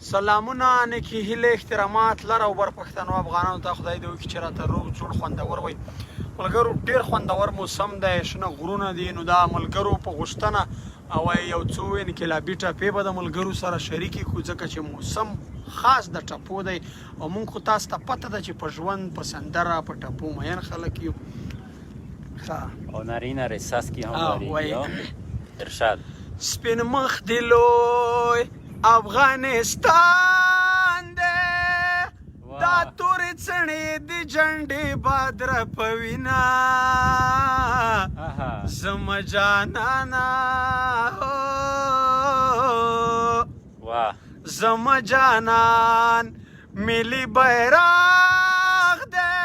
سلامونه نیکې هیلې احترامات لر او بر پښتنو افغانانو ته خدای دې وکړي چې راته روغ جوړ خوندور وي. ملګرو ډېر خوندور موسم دی، شنه غرونه دي، نو دا ملګرو په غوښتنه او یو څو انقلابي ټپې به د ملګرو سره شریکې کړو ځکه چې موسم خاص د ټپو دی او موږ خو تاسو ته پته ده چې په ژوند په سندره په ټپو مین خلک یو. او نارینه رساس کې هم لري ارشاد سپین مخ دی لوی افغانستان دی، دا تورې څڼې د جنډې بادر په وینا زما جانانا زما جانان ملي بیرغ دی،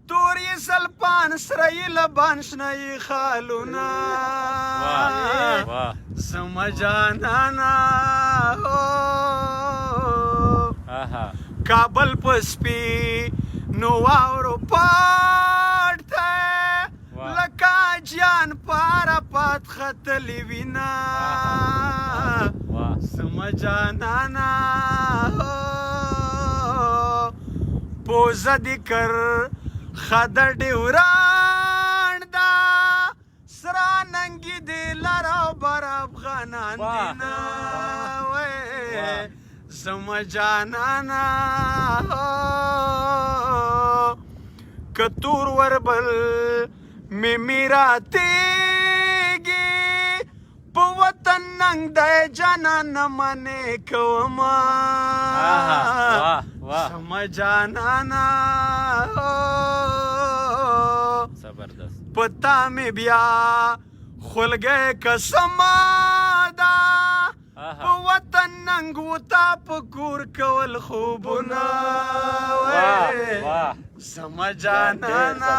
تورې سلپان سرې لبان شنه خالونه زما جانانا کابل پسپی نو واورو پاٹ تھے لکا جان پارا پات خطلی وینا زما جانانا پوزا دی کر خدر ډیوران دا سرا ننگی دی لرا بر افغانان دینا زما جانانا کتور وربل می میراتیگی پو وطن ننگ دی جانان منی کوما زما جانانا پتا می بیا خلگے قسم دا پو وطن ننگو تا پکور کول خوبونا زما جانانا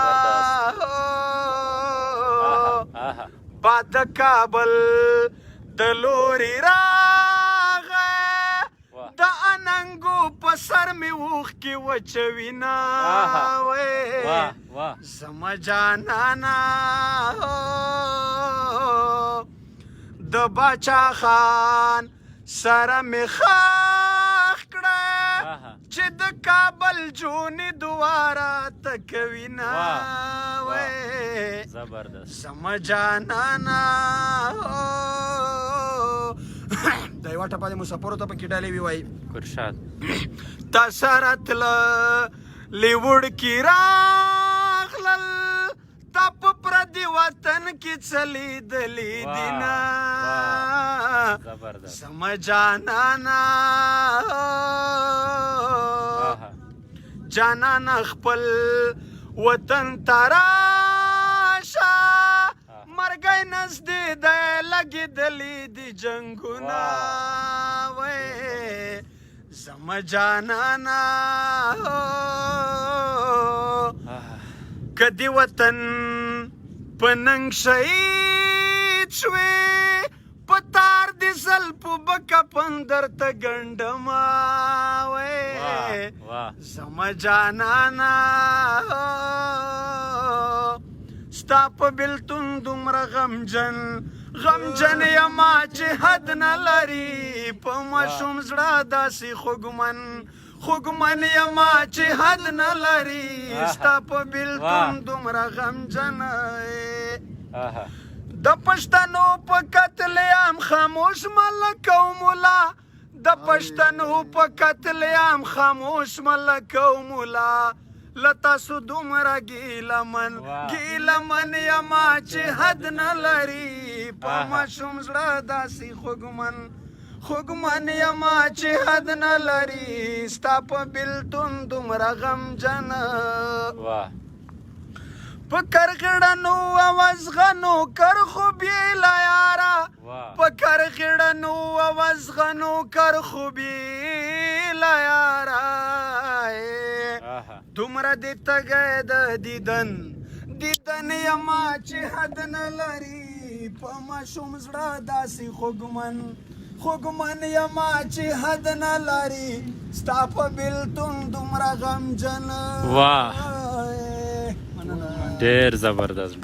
باد کابل دلوری راغه د اننګو په سر می وخ کې وچوینا زما جانانا د باچا خان سره می خاخ کړه چې د کابل جونې دواره تکوینا زما جانانا د یوه ټپه د مسافرو ته پکې ډالې وي وایي کرشاد تا سره تله لیوړکي راغلل تا په پردي وطن کې څلیدلي دینه زما جانانا جانانا خپل وطن ته راشه مرګی نزدې دی لګېدلي دي جنګونه زما جانانا که دې وطن په ننګ شهید شوې په تار دې زلفو به کفن درته ګنډمه زما جانانا ستا په بېلتون دومره غمجن یما چې حد نه لري په ماشوم زړه داسې خوږمن یما چې حد نه لري ستا په بېلتون دومره غمجن د پښتنو په قتل عام خاموش ملک او ملا د پښتنو په قتل عام خاموش ملک او ملا لتاسو دومره ګیلمن یما چې حد نه لري په ماشوم زړه داسې خوږمن یما چې حد نه لري ستا په بېلتون دومره غمجن په کرغړنو اوازغنو کرخو بیله یاره په کرغړنو اوازغنو کرخو بیله یاره دومره دې تږی د دیدن یما چې حد نه لري په ماشوم زړه داسې خوږمن یما چې حد نه لري ستا په بېلتون دومره غمجن ډېر زبردست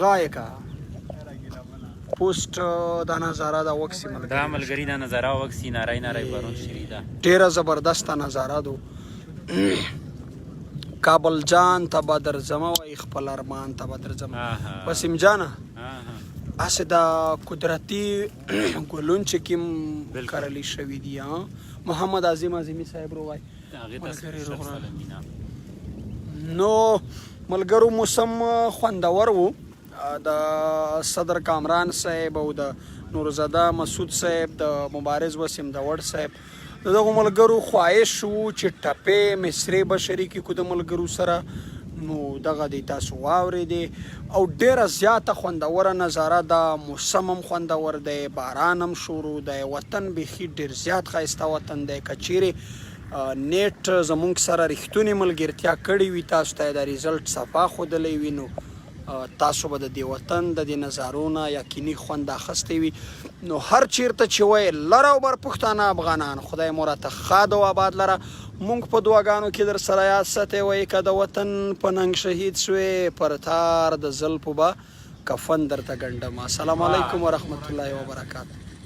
غایه کا پوسټ دا نظاره دا وکسي دا ملګری دا نظاره وکسي ناری ناری پرون شری دا ډیره زبردسته نظاره دو کابل جان ته به درځم وایي خپل ارمان ته به درځم وسیم جانه هسې دا قدرتي ګلون چې کوم کرلی شوي دي محمد عظیم عظیمي صاحب روای نو ملګرو موسم خوندور و د صدر کامران صاحب او د نورزاده مسعود صاحب د مبارز وسیم داوړ صاحب دغه ملګرو خواهش وو چې ټپې مصرې به شریکې کړو د ملګرو سره نو دغه دی تاسو واورېدې او ډیره زیاته خوندوره نظاره ده موسم هم خوندور دی باران هم شروع دی وطن بیخي ډیر زیات ښایسته وطن دی که چیرې نیټ زمونږ سره رښتونې ملګرتیا کړې وي تاسو ته دا ریزلټ صفا ښودلی وي نو تاسو به د دې وطن د دې نظارو نه یقیني خوند اخیستی وي نو هر چیرته چې وایي لره او بر پښتانه افغانان خدای مو راته ښاد او آباد لره مونږ په دعاګانو کې در سره یاد ساتئ وایي که د وطن په ننګ شهید شوې پر تار د زلفو به کفن درته ګنډم السلام علیکم ورحمت الله وبرکاته